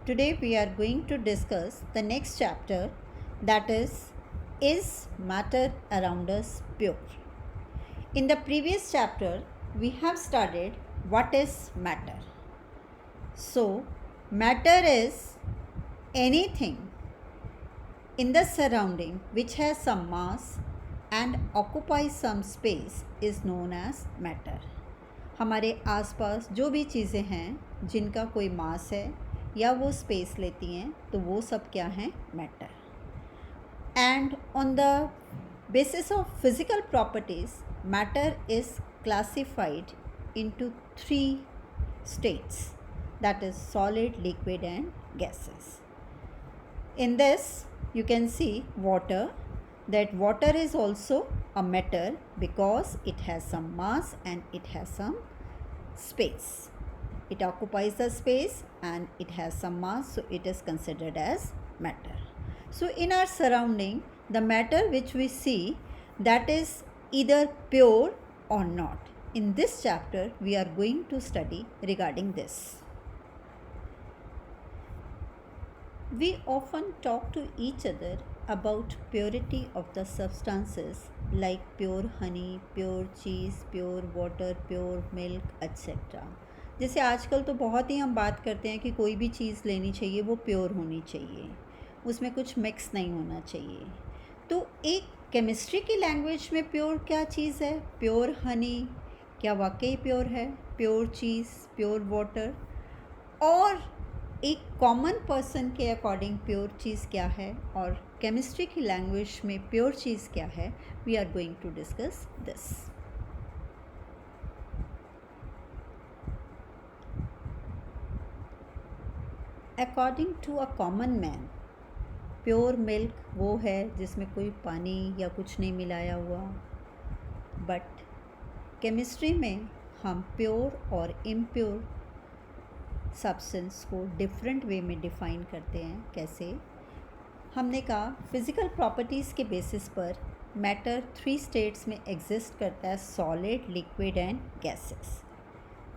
Today we are going to discuss the next chapter, that is matter around us pure? In the previous chapter, we have studied what is matter. So, matter is anything in the surrounding which has some mass and occupies some space is known as matter. हमारे आसपास जो भी चीज़ें हैं जिनका कोई मास है या वो स्पेस लेती हैं तो वो सब क्या हैं? Matter. And on the basis of physical properties, matter is classified into three states, that is solid, liquid and gases. In this you can see water, that water is also a matter because it has some mass and it has some space. It occupies the space and it has some mass, so it is considered as matter. So in our surrounding, the matter which we see, that is either pure or not. In this chapter we are going to study regarding this. We often talk to each other about purity of the substances like pure honey, pure cheese, pure water, pure milk, etc. जैसे आजकल तो बहुत ही हम बात करते हैं कि कोई भी चीज़ लेनी चाहिए वो प्योर होनी चाहिए, उसमें कुछ मिक्स नहीं होना चाहिए. तो एक केमिस्ट्री की लैंग्वेज में प्योर क्या चीज़ है? प्योर हनी क्या वाकई प्योर है? प्योर चीज़, प्योर वाटर. और एक कॉमन पर्सन के अकॉर्डिंग प्योर चीज़ क्या है और केमिस्ट्री की लैंग्वेज में प्योर चीज़ क्या है? We are going to discuss this. According to a common man, pure milk वो है जिसमें कोई पानी या कुछ नहीं मिलाया हुआ. बट केमिस्ट्री में हम प्योर और इम्प्योर सब्सटेंस को डिफरेंट वे में डिफ़ाइन करते हैं. कैसे? हमने कहा फिज़िकल प्रॉपर्टीज़ के बेसिस पर मैटर 3 स्टेट्स में एग्जिस्ट करता है, सॉलिड, लिक्विड एंड गैसेस.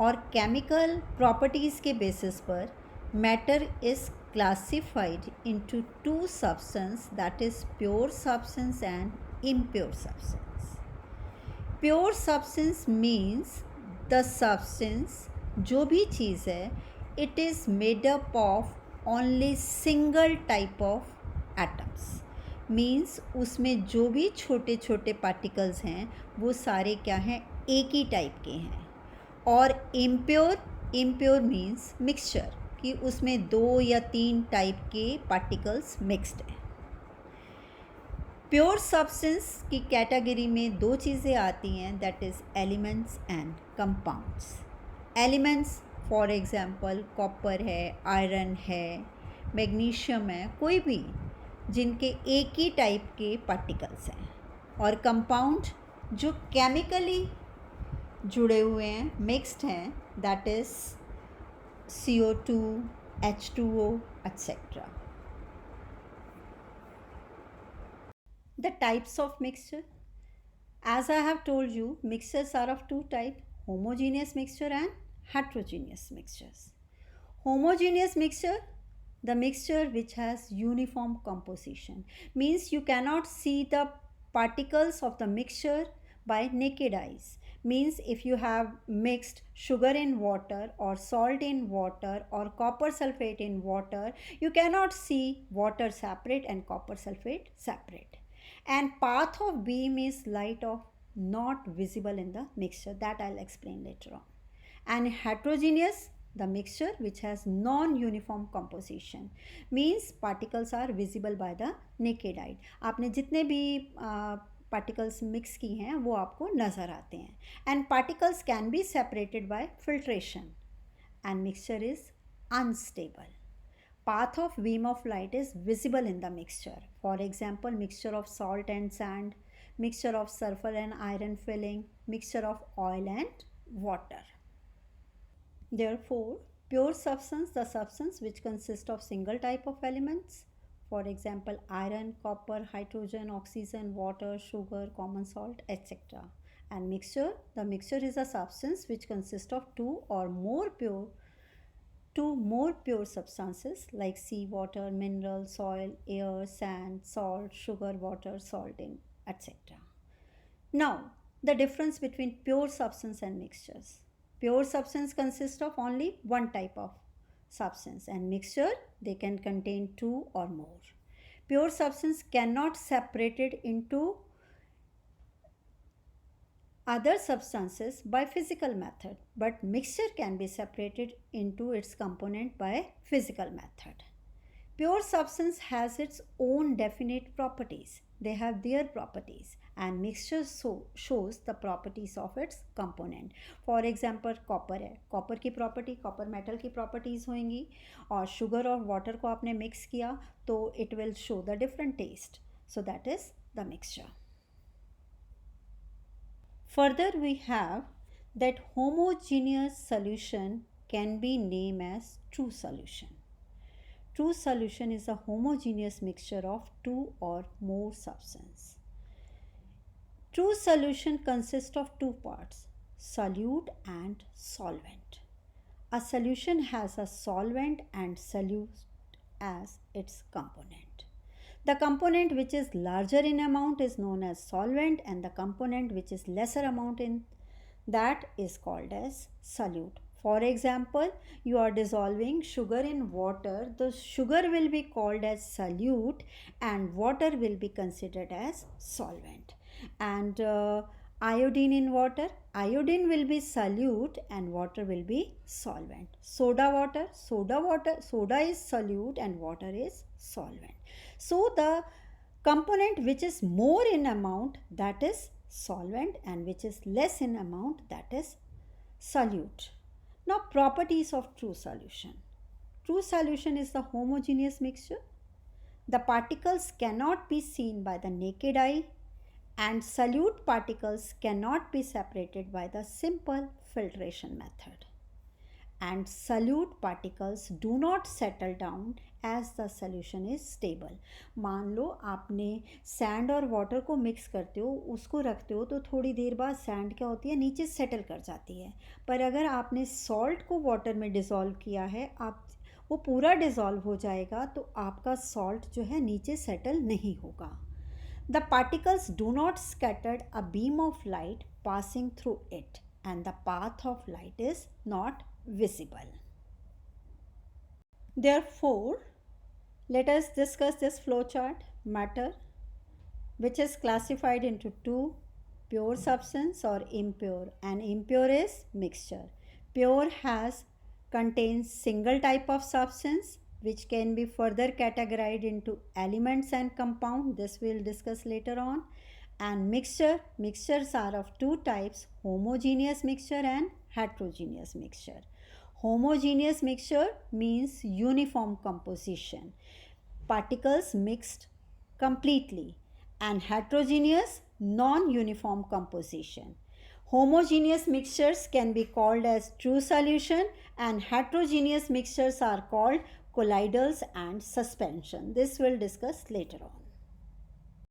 और केमिकल प्रॉपर्टीज़ के बेसिस पर matter is classified into 2 substance, that is pure substance and impure substance. Pure substance means the substance, जो भी चीज़ है, it is made up of only single type of atoms. Means उसमें जो भी छोटे छोटे पार्टिकल्स हैं वो सारे क्या हैं? एक ही टाइप के हैं. और impure means मिक्सचर, कि उसमें 2 या 3 टाइप के पार्टिकल्स मिक्स्ड हैं. प्योर सब्सटेंस की कैटेगरी में 2 चीज़ें आती हैं, that is elements and compounds. Elements for example copper है, आयरन है, मैग्नीशियम है, कोई भी जिनके एक ही टाइप के पार्टिकल्स हैं. और कंपाउंड जो केमिकली जुड़े हुए हैं, मिक्स्ड हैं, that is CO2, H2O, etc. The types of mixture. As I have told you, mixtures are of 2 types, homogeneous mixture and heterogeneous mixtures. Homogeneous mixture, the mixture which has uniform composition, means you cannot see the particles of the mixture by naked eyes. Means if you have mixed sugar in water or salt in water or copper sulfate in water, you cannot see water separate and copper sulfate separate. And path of beam is light of not visible in the mixture, that I'll explain later on. And heterogeneous, the mixture which has non-uniform composition, means particles are visible by the naked eye. आपने जितने भी particles mix की हैं वो आपको नज़र आते हैं. And particles can be separated by filtration and mixture is unstable. Path of beam of light is visible in the mixture. For example, mixture of salt and sand, mixture of sulfur and iron filling, mixture of oil and water. Therefore, pure substance, the substance which consists of single type of elements, for example iron, copper, hydrogen, oxygen, water, sugar, common salt, etc. And mixture, the mixture is a substance which consists of 2 or more pure to more pure substances like seawater, mineral, soil, air, sand, salt, sugar, water, salting, etc. Now, the difference between pure substance and mixtures. Pure substance consists of only one type of substance, and mixture they can contain two or more. Pure substance cannot separate it into other substances by physical method, but mixture can be separated into its component by physical method. Pure substance has its own definite properties. They have their properties, and mixture shows the properties of its component. For example, copper है, copper की property, copper metal की properties होंगी, और sugar और water को आपने mix किया तो it will show the different taste. So that is the mixture. Further, we have that homogeneous solution can be named as true solution. True solution is a homogeneous mixture of two or more substances. True solution consists of two parts, solute and solvent. A solution has a solvent and solute as its component. The component which is larger in amount is known as solvent, and the component which is lesser amount in that is called as solute. For example, you are dissolving sugar in water. The sugar will be called as solute and water will be considered as solvent. And iodine in water, iodine will be solute and water will be solvent. Soda is solute and water is solvent. So the component which is more in amount, that is solvent, and which is less in amount, that is solute. Now, properties of true solution. True solution is the homogeneous mixture. The particles cannot be seen by the naked eye, and solute particles cannot be separated by the simple filtration method. And solute particles do not settle down as the solution is stable. मान लो आपने sand और water को mix करते हो, उसको रखते हो, तो थोड़ी देर बाद सैंड क्या होती है, नीचे सेटल कर जाती है. पर अगर आपने सॉल्ट को वाटर में डिज़ोल्व किया है, आप वो पूरा डिज़ोल्व हो जाएगा, तो आपका सॉल्ट जो है नीचे सेटल नहीं होगा. The particles do not scatter a beam of light passing through it, and the path of light is not visible. Therefore, let us discuss this flowchart. Matter, which is classified into two, pure substance or impure, and impure is mixture. Pure contains single type of substance which can be further categorized into elements and compound. This we'll discuss later on. And mixtures are of two types, homogeneous mixture and heterogeneous mixture. Homogeneous mixture means uniform composition, particles mixed completely, and heterogeneous non-uniform composition. Homogeneous mixtures can be called as true solution, and heterogeneous mixtures are called colloidals and suspension. This we'll discuss later on.